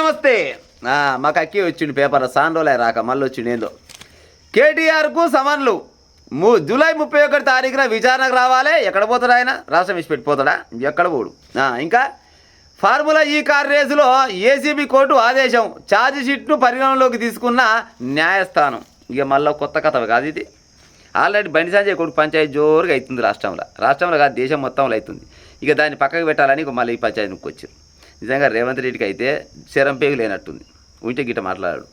నమస్తే. మాకు అక్కి వచ్చిండు పేపర్ సాండ్రోలే రాక మళ్ళీ వచ్చిండు ఏందో. కేటీఆర్కు సమన్లు జూలై 31 తారీఖున విచారణకు రావాలి. ఎక్కడ పోతాడు ఆయన? రాష్ట్రం విడిచిపెట్టిపోతాడా? ఎక్కడ పోడు. ఇంకా ఫార్ములా ఈ కార్ రేసులో ఏసీబీ కోర్టు ఆదేశం. ఛార్జ్ షీట్ను పరిగణనలోకి తీసుకున్న న్యాయస్థానం. ఇక మళ్ళీ కొత్త కథ కాదు ఇది. ఆల్రెడీ బండి సంజయ్ కొడుకు పంచాయతీ జోరుగా అవుతుంది రాష్ట్రంలో కాదు దేశం మొత్తంలో అవుతుంది. ఇక దాన్ని పక్కకు పెట్టాలని ఇక మళ్ళీ ఈ పంచాయతీ నొక్కొచ్చారు. నిజంగా రేవంత్ రెడ్డికి అయితే శరం పేగు లేనట్టుంది. ఉంటే గిట్ట మాట్లాడాడు.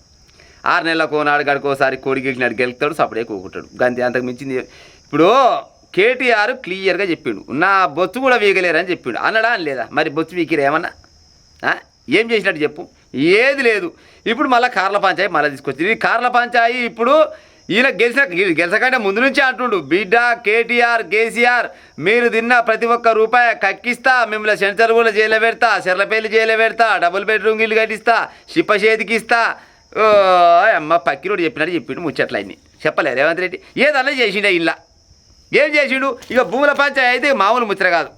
6 నెలలకు నాడు గడుకోసారి కోడి గెలిచినాడు గెలుస్తాడు సపడే కూకుంటాడు. గంతి అంతకు మించింది. ఇప్పుడు కేటీఆర్ క్లియర్గా చెప్పిండు నా బొచ్చు కూడా వీగలేరని చెప్పిండు. అన్నడా అని లేదా? మరి బొచ్చు వీకిరా ఏమన్నా? ఏం చేసినట్టు చెప్పు. ఏది లేదు. ఇప్పుడు మళ్ళీ కార్ల పంచాయి మళ్ళీ తీసుకొచ్చింది. కార్ల పంచాయి ఇప్పుడు ఈయన గెలిచకంటే ముందు నుంచి అంటుండు, బిడ్డ కేటీఆర్ కేసీఆర్ మీరు తిన్న ప్రతి ఒక్క రూపాయి కక్కిస్తా, మిమ్మల్ని సెంచర్గూడ జైలు పెడతా, చెర్లపల్లి జైలు పెడతా, డబుల్ బెడ్రూమ్ ఇల్లు కట్టిస్తా, షిప్ప చేతికి ఇస్తా. అమ్మ పక్కిరోడు చెప్పినట్టు చెప్పిండు ముచ్చట్లన్నీ. చెప్పలే రేవంత్ రెడ్డి ఏదన్నా చేసిండే ఇలా ఏం చేసిండు? ఇక భూముల పంచాయతీ అయితే మామూలు ముచ్చట కాదు.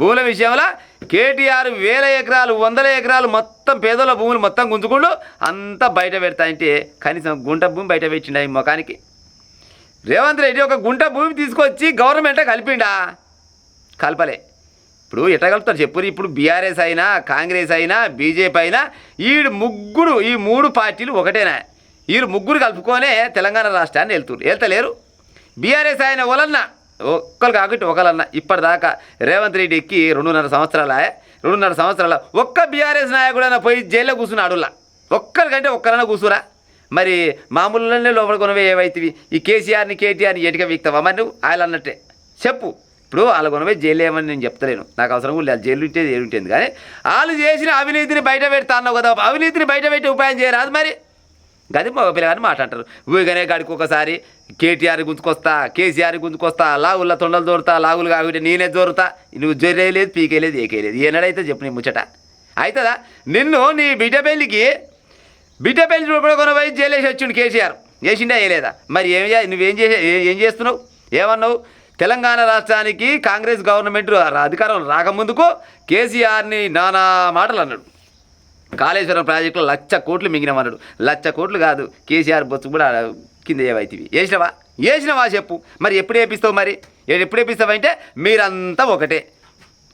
భూముల విషయంలో కేటీఆర్ 1000 ఎకరాలు 100 ఎకరాలు మొత్తం పేదల భూములు మొత్తం గుంజుకుంటూ అంతా బయట పెడతా అంటే కనీసం గుంట భూమి బయట పెట్టిండా ఈ ముఖానికి? రేవంత్ రెడ్డి ఒక గుంట భూమి తీసుకొచ్చి గవర్నమెంట్ కలిపిండా? కలపలే. ఇప్పుడు ఎట్లా కలుపుతారు చెప్పురు? ఇప్పుడు బీఆర్ఎస్ అయినా కాంగ్రెస్ అయినా బీజేపీ అయినా ఈ 3 పార్టీలు ఒకటేనా? ఈ ముగ్గురు కలుపుకొనే తెలంగాణ రాష్ట్రాన్ని వెళ్తలేరు. బీఆర్ఎస్ అయిన వాళ్ళన్నా ఒక్కరు కాకుండా ఒకళ్ళన్నా ఇప్పటిదాకా రేవంత్ రెడ్డి ఎక్కి 2.5 సంవత్సరాల ఒక్క బీఆర్ఎస్ నాయకుడైనా పోయి జైల్లో కూర్చున్నాడులా ఒక్కరికంటే ఒక్కరైనా కూర్చురా? మరి మామూలులోనే లోపల కొనవే ఏవైతివి? ఈ కేసీఆర్ని కేటీఆర్ని ఎటుగా వీక్తావా? మరి నువ్వు ఆయన అన్నట్టే చెప్పు. ఇప్పుడు వాళ్ళ కొనవే జైలు ఏమని నేను చెప్తలేను, నాకు అవసరం కూడా లేదు. జైలు ఉంటే ఏముంటుంది. కానీ వాళ్ళు చేసిన అవినీతిని బయట పెడతా అన్నావు కదా, అవినీతిని బయట పెట్టి ఉపాయం చేయరాదు మరి. గది మగ పిల్లగాని మాట అంటారు. ఊరిగానే గడికి ఒకసారి కేటీఆర్ గుంజుకొస్తా, కేసీఆర్ గుంజుకొస్తా, లాగుల్లో తొండలు దోరుతా, లాగులు కాకుంటే నేనే దోరుతా, నువ్వు జొర్రేయలేదు పీకేలేదు ఏకేలేదు. ఏనాడైతే చెప్పు నీ ముచ్చట అవుతుందా? నిన్ను నీ బిడ్డ పెళ్లి రూపాయలు కొనపోయి జైలేసి వచ్చిండు కేసీఆర్. వేసిండా వేయలేదా? మరి ఏం చేస్తున్నావు? ఏమన్నావు? తెలంగాణ రాష్ట్రానికి కాంగ్రెస్ గవర్నమెంట్ అధికారం రాకముందుకు కేసీఆర్ని నానా మాటలు అన్నాడు. కాళేశ్వరం ప్రాజెక్టులో 1,00,000 కోట్లు మింగినామన్నాడు. 1,00,000 కోట్లు కాదు కేసీఆర్ బొచ్చు కూడా కింద ఏవైతివి వేసినవా చెప్పు. మరి ఎప్పుడు వేపిస్తావు? మరి ఎప్పుడు వేపిస్తావంటే మీరంతా ఒకటే.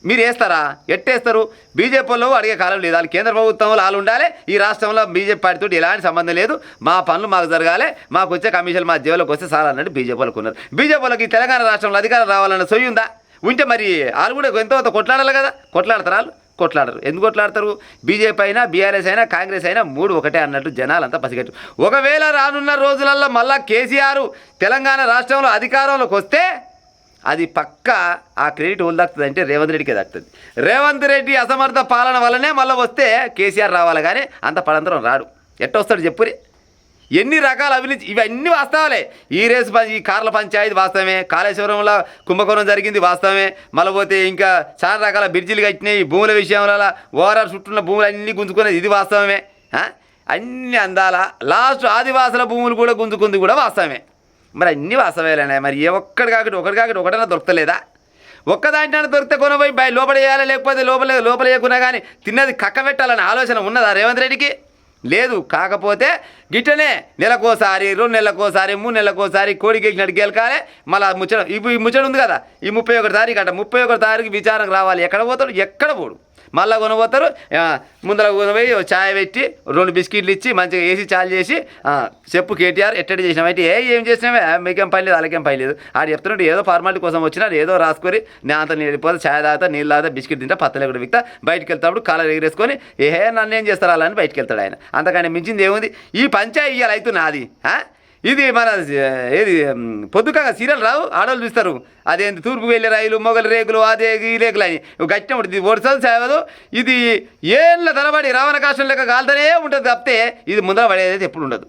మీరు వేస్తారా? ఎట్టేస్తారు? బీజేపీ వాళ్ళు అడిగే కాలం లేదు. వాళ్ళు కేంద్ర ప్రభుత్వంలో వాళ్ళు ఉండాలి. ఈ రాష్ట్రంలో బీజేపీ పార్టీతో ఎలాంటి సంబంధం లేదు. మా పనులు మాకు జరగాలి, మాకు వచ్చే కమిషన్ మా జేబులోకి వస్తే సార్ అన్నట్టు బీజేపీ వాళ్ళకు ఉన్నారు. బీజేపీ వాళ్ళకి తెలంగాణ రాష్ట్రంలో అధికారం రావాలన్న సొయ్యి ఉందా? ఉంటే మరి వాళ్ళు కూడా ఎంతో కొట్లాడాలి కదా. కొట్లాడతారు వాళ్ళు? కొట్లాడరు. ఎందుకు కొట్లాడతారు? బీజేపీ అయినా బీఆర్ఎస్ అయినా కాంగ్రెస్ అయినా 3 ఒకటే అన్నట్టు జనాలంతా పసిగట్టు. ఒకవేళ రానున్న రోజులలో మళ్ళా కేసీఆర్ తెలంగాణ రాష్ట్రంలో అధికారంలోకి వస్తే అది పక్క ఆ క్రెడిట్ ఓళ్ళు దక్కుతుంది అంటే రేవంత్ రెడ్డికే దక్కుతుంది. రేవంత్ రెడ్డి అసమర్థ పాలన వల్లనే మళ్ళీ వస్తే కేసీఆర్ రావాలి, కానీ అంత పడంతరం రాడు. ఎట్టొస్తాడు చెప్పురి? ఎన్ని రకాల అవినీతి ఇవన్నీ వాస్తవాలే. ఈ కార్ల పంచాయతీ వాస్తవమే, కాళేశ్వరంలో కుంభకోణం జరిగింది వాస్తవమే, మళ్ళీ పోతే ఇంకా చాలా రకాల బ్రిడ్జిలు కట్టినాయి, భూముల విషయంలో ఓఆర్ఆర్ చుట్టూన్న భూములు అన్నీ గుంజుకునేది ఇది వాస్తవమే. అన్ని అందాల లాస్ట్ ఆదివాసుల భూములు కూడా గుంజుకుంది కూడా వాస్తవమే. మరి అన్నీ వాస్తవేలేనా? మరి ఒకటి కాకుండా ఒకటైనా దొరకలేదా? ఒక్కదాంట్లో దొరికితే కొనపోయి లోపల వేయాలి, లేకపోతే లోపల వేయకున్నా కానీ తిన్నది కక్క పెట్టాలనే ఆలోచన ఉన్నదా రేవంత్ రెడ్డికి? లేదు. కాకపోతే గిట్టనే నెలకోసారి 2 నెలలకోసారి 3 నెలలకోసారి కోడి గెలిచినట్టు గెలకాలి. మళ్ళీ ఈ ముచ్చట ఉంది కదా, ఈ 31 తారీఖు అంట. 31 తారీఖు విచారణకు రావాలి. ఎక్కడ పోతాడు? ఎక్కడ పోడు. మళ్ళీ కొనబోతారు. ముందర కొనపోయి ఛాయ్ పెట్టి 2 బిస్కెట్లు ఇచ్చి మంచిగా వేసి చాలు చేసి చెప్పు కేటీఆర్ ఎట్టడి చేసినామంటే ఏం చేసినామే మీకేం పని లేదు అలాగేం పని లేదు. ఆడు చెప్తున్నట్టు ఏదో ఫార్మాలిటీ కోసం వచ్చినా ఏదో రాసుకొని నేను అంత వెళ్ళిపోతే ఛాయ్ తాగుతా, నీళ్ళు తాగుతా, బిస్కెట్ తింటా, పత్తలే కూడా విక్తా, బయటకు వెళ్తాడు కాలర్ ఎగిరేసుకొని నన్ను ఏం చేస్తారు అలా అని బయటకు వెళ్తాడు ఆయన. అంతకని మించింది ఏముంది? ఈ పంచాయతీ ఇయ్యాలి అవుతుంది నాది. ఇది మన పొద్దుగా సీరియల్ రావు ఆడవాళ్ళు చూస్తారు. అదేంటి తూర్పు వెళ్ళే రైలు మొగలి రేకులు అదే ఈ రేకులు అని గట్టి ఉంటుంది. వరుసలు సేవదు. ఇది ఏళ్ళ తరబడి రావణ కాష్టం లెక్క కాలుతూనే ఉంటుంది తప్పితే ఇది ముందర పడేది ఎప్పుడు ఉండదు.